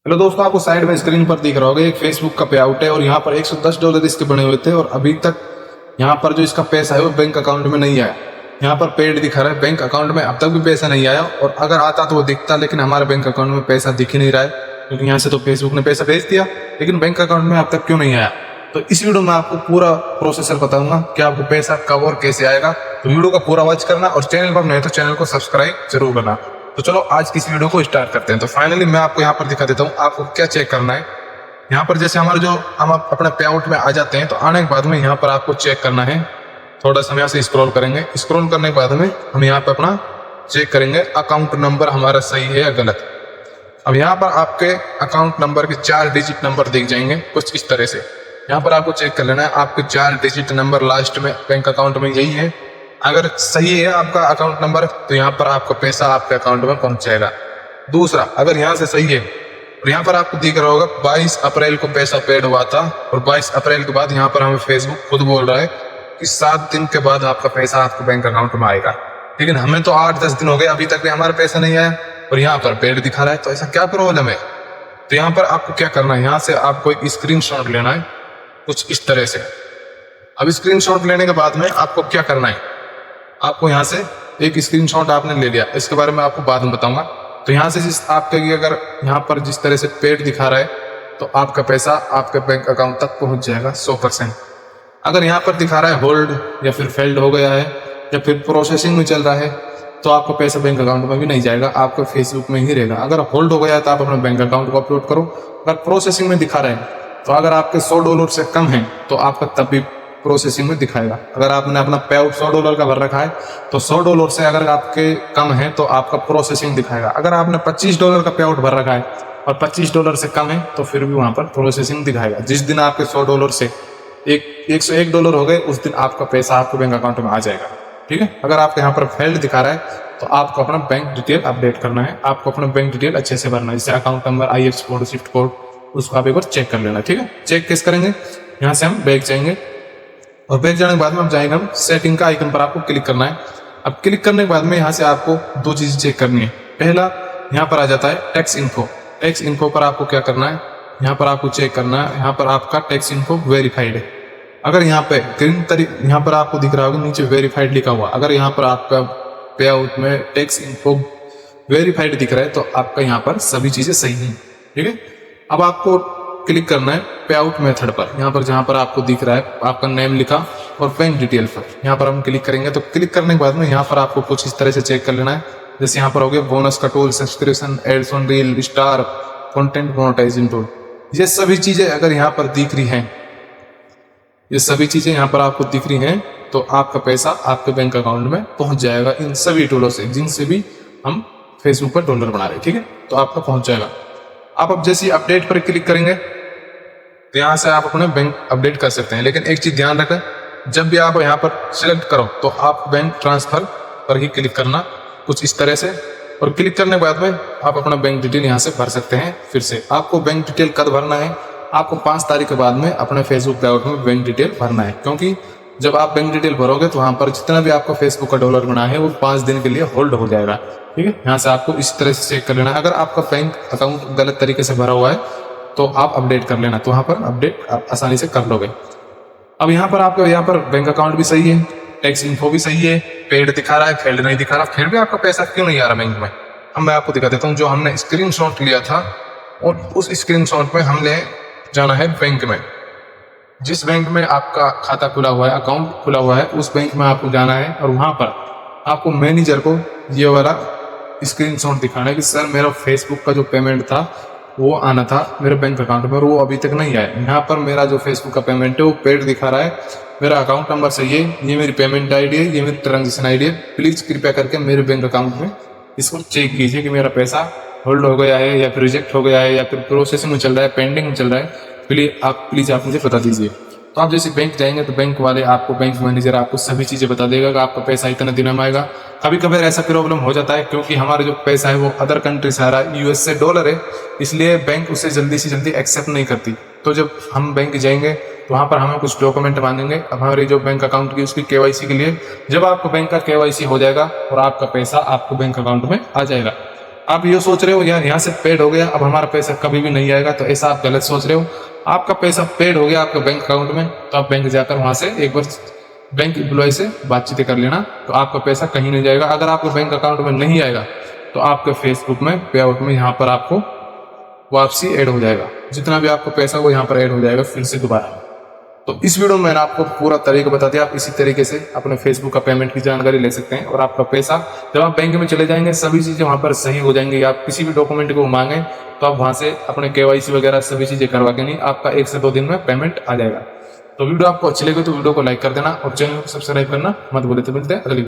Hello दोस्तों, आपको side में स्क्रीन पर दिख रहा होगा एक फेसबुक का पे आउट है और यहाँ पर $110 इसके बने हुए थे और अभी तक यहाँ पर जो इसका पैसा है वो बैंक अकाउंट में नहीं आया। यहाँ पर पेड दिखा रहा है, बैंक अकाउंट में अब तक भी पैसा नहीं आया और अगर आता तो वो दिखता, लेकिन हमारे बैंक अकाउंट में पैसा दिख ही नहीं रहा है क्योंकि यहाँ से तो फेसबुक ने पैसा भेज दिया लेकिन बैंक अकाउंट में अब तक क्यों नहीं आया। तो इस वीडियो में आपको पूरा प्रोसेसर बताऊंगा कि आपको पैसा कब और कैसे आएगा। तो वीडियो का पूरा वॉच करना और चैनल पर नए तो चैनल को सब्सक्राइब जरूर करना। तो चलो आज की इस वीडियो को स्टार्ट करते हैं। तो फाइनली मैं आपको यहाँ पर दिखा देता हूँ आपको क्या चेक करना है। यहाँ पर जैसे हमारे जो हम अपने पे आउट में आ जाते हैं तो आने के बाद में यहाँ पर आपको चेक करना है। थोड़ा सा यहाँ से स्क्रॉल करेंगे, स्क्रॉल करने के बाद में हम यहाँ पर अपना चेक करेंगे अकाउंट नंबर हमारा सही है या गलत। अब यहाँ पर आपके अकाउंट नंबर के 4 डिजिट नंबर दिख जाएंगे कुछ इस तरह से। यहाँ पर आपको चेक कर लेना है आपके 4 डिजिट नंबर लास्ट में बैंक अकाउंट में यही है। अगर सही है आपका अकाउंट नंबर तो यहाँ पर आपका पैसा आपके अकाउंट में पहुंच जाएगा। दूसरा, अगर यहाँ से सही है और यहाँ पर आपको दिख रहा होगा 22 अप्रैल को पैसा पेड हुआ था और 22 अप्रैल के बाद यहाँ पर हमें फेसबुक खुद बोल रहा है कि 7 दिन के बाद आपका पैसा आपके बैंक अकाउंट में आएगा। लेकिन हमें तो 8-10 दिन हो गए, अभी तक भी हमारा पैसा नहीं आया और यहाँ पर पेड दिखा रहा है। तो ऐसा क्या प्रॉब्लम है? तो यहाँ पर आपको क्या करना है, यहाँ से आपको एक स्क्रीनशॉट लेना है कुछ इस तरह से। अब स्क्रीनशॉट लेने के बाद में आपको क्या करना है, आपको यहाँ से एक स्क्रीनशॉट आपने ले लिया, इसके बारे में आपको बाद में बताऊंगा। तो यहाँ से जिस आपके अगर यहाँ पर जिस तरह से पेड दिखा रहा है तो आपका पैसा आपके बैंक अकाउंट तक पहुँच जाएगा 100%। अगर यहाँ पर दिखा रहा है होल्ड या फिर फेल्ड हो गया है या फिर प्रोसेसिंग में चल रहा है तो आपका पैसा बैंक अकाउंट में भी नहीं जाएगा, आपका फेसबुक में ही रहेगा। अगर होल्ड हो गया है तो आप अपने बैंक अकाउंट को अपलोड करो। अगर प्रोसेसिंग में दिखा रहे हैं तो अगर आपके $100 से कम है तो आपका तब भी प्रोसेसिंग में दिखाएगा। अगर आपने अपना पे आउट $100 का भर रखा है तो $100 से अगर आपके कम है तो आपका प्रोसेसिंग दिखाएगा। अगर आपने $25 का पे आउट भर रखा है और $25 से कम है तो फिर भी वहां पर प्रोसेसिंग दिखाएगा। जिस दिन आपके $100 से $101 हो गए उस दिन आपका पैसा आपके बैंक अकाउंट में आ जाएगा। ठीक है। अगर आपके यहाँ पर फेल्ड दिखा रहा है तो आपको अपना बैंक डिटेल अपडेट करना है, आपको अपना बैंक डिटेल अच्छे से भरना है, जैसे account number, IFSC code, Swift code, उसको आप एक बार चेक कर लेना। ठीक है। चेक कैसे करेंगे, यहाँ से हम बैक जाएंगे और बैक जाने के बाद में हम जाएंगे, हम सेटिंग का आइकन पर आपको क्लिक करना है। अब क्लिक करने के बाद में यहाँ से आपको 2 चीजें चेक करनी है। पहला यहाँ पर आ जाता है टैक्स इन्फो। टैक्स इन्फो पर आपको क्या करना है, यहाँ पर आपको चेक करना है, यहाँ पर आपका टैक्स इन्फो वेरीफाइड है। अगर यहाँ पे ग्रीन यहाँ पर आपको दिख रहा होगा नीचे वेरीफाइड लिखा हुआ, अगर यहाँ पर आपका पे आउट में टैक्स इन्फो वेरीफाइड दिख रहा है तो आपका यहाँ पर सभी चीजें सही हैं। ठीक है। अब आपको क्लिक करना है पे आउट मेथड पर, यहाँ पर जहाँ पर आपको दिख रहा है आपका नेम लिखा और बैंक डिटेल पर, यहाँ पर हम क्लिक करेंगे। तो क्लिक करने के बाद में यहाँ पर आपको कुछ इस तरह से चेक कर लेना है, जैसे यहाँ पर हो गया बोनस का tool, subscription, ads on reel, star, content monetizing tool. ये सभी चीजें अगर यहाँ पर दिख रही हैं, ये सभी चीजें यहाँ पर आपको दिख रही हैं तो आपका पैसा आपके बैंक अकाउंट में पहुंच जाएगा इन सभी टूलों से जिनसे भी हम फेसबुक पर डॉलर बना रहे हैं। ठीक है। तो आपका पहुंच जाएगा। आप अब जैसे अपडेट पर क्लिक करेंगे तो यहाँ से आप अपने बैंक अपडेट कर सकते हैं, लेकिन एक चीज ध्यान रखें, जब भी आप यहाँ पर सिलेक्ट करो तो आप बैंक ट्रांसफर पर ही क्लिक करना कुछ इस तरह से, और क्लिक करने के बाद में आप अपना बैंक डिटेल यहाँ से भर सकते हैं। फिर से आपको बैंक डिटेल कब भरना है, आपको 5 तारीख के बाद में अपने फेसबुक पे आउट में बैंक डिटेल भरना है, क्योंकि जब आप बैंक डिटेल भरोगे तो वहां पर जितना भी आपका फेसबुक का डॉलर बना है वो 5 दिन के लिए होल्ड हो जाएगा। ठीक है। यहाँ से आपको इस तरह से चेक कर लेना। अगर आपका बैंक अकाउंट गलत तरीके से भरा हुआ है तो आप अपडेट कर लेना, तो वहां पर अपडेट आप आसानी से कर लोगे। अब यहाँ पर आपका यहाँ पर बैंक अकाउंट भी सही है, टैक्स इन्फो भी सही है, पेड दिखा रहा है, फेल्ड नहीं दिखा रहा, फिर भी आपका पैसा क्यों नहीं आ रहा बैंक में। अब मैं आपको दिखा देता हूँ, जो हमने स्क्रीनशॉट लिया था और उस स्क्रीनशॉट में हमने जाना है बैंक में। जिस बैंक में आपका खाता खुला हुआ है, अकाउंट खुला हुआ है, उस बैंक में आपको जाना है और वहां पर आपको मैनेजर को ये वाला स्क्रीनशॉट दिखाना है कि सर मेरा फेसबुक का जो पेमेंट था वो आना था मेरे बैंक अकाउंट में और वो अभी तक नहीं आया। यहाँ पर मेरा जो फेसबुक का पेमेंट है वो पेड दिखा रहा है, मेरा अकाउंट नंबर सही है, ये मेरी पेमेंट ID है, ये मेरी ट्रांजेक्शन ID है। प्लीज कृपया करके मेरे बैंक अकाउंट में इसको चेक कीजिए कि मेरा पैसा होल्ड हो गया है या फिर रिजेक्ट हो गया है या फिर प्रोसेसिंग में चल रहा है, पेंडिंग में चल रहा है, प्लीज आप मुझे बता दीजिए। तो आप जैसे बैंक जाएंगे तो बैंक वाले आपको, बैंक मैनेजर आपको सभी चीजें बता देगा कि आपका पैसा इतने दिन में आएगा। कभी कभार ऐसा प्रॉब्लम हो जाता है क्योंकि हमारा जो पैसा है वो अदर कंट्री से आ रहा है, US से डॉलर है, इसलिए बैंक उसे जल्दी से जल्दी एक्सेप्ट नहीं करती। तो जब हम बैंक जाएंगे तो वहाँ पर हमें कुछ डॉक्यूमेंट मांगेंगे हमारे जो बैंक अकाउंट की उसकी KYC के लिए। जब आपको बैंक का KYC हो जाएगा और आपका पैसा आपको बैंक अकाउंट में आ जाएगा। आप ये सोच रहे हो यार यहाँ से पेड हो गया, अब हमारा पैसा कभी भी नहीं आएगा, तो ऐसा आप गलत सोच रहे हो। आपका पैसा पेड हो गया आपके बैंक अकाउंट में, तो आप बैंक जाकर वहां से एक बार बैंक एम्प्लॉय से बातचीत कर लेना, तो आपका पैसा कहीं नहीं जाएगा। अगर आपके बैंक अकाउंट में नहीं आएगा तो आपके फेसबुक में पे आउट में यहाँ पर आपको वापसी ऐड हो जाएगा, जितना भी आपका पैसा वो यहाँ पर ऐड हो जाएगा फिर से दोबारा। तो इस वीडियो में मैंने आपको पूरा तरीका बता दिया, आप इसी तरीके से अपने फेसबुक का पेमेंट की जानकारी ले सकते हैं और आपका पैसा जब आप बैंक में चले जाएंगे सभी चीज़ें वहाँ पर सही हो जाएंगी। आप किसी भी डॉक्यूमेंट को मांगे तो आप वहाँ से अपने KYC वगैरह सभी चीज़ें करवा के नहीं, आपका 1 से 2 दिन में पेमेंट आ जाएगा। तो वीडियो आपको अच्छी लगी तो वीडियो को लाइक कर देना और चैनल को सब्सक्राइब करना मत भूले। तो मिलते हैं अगली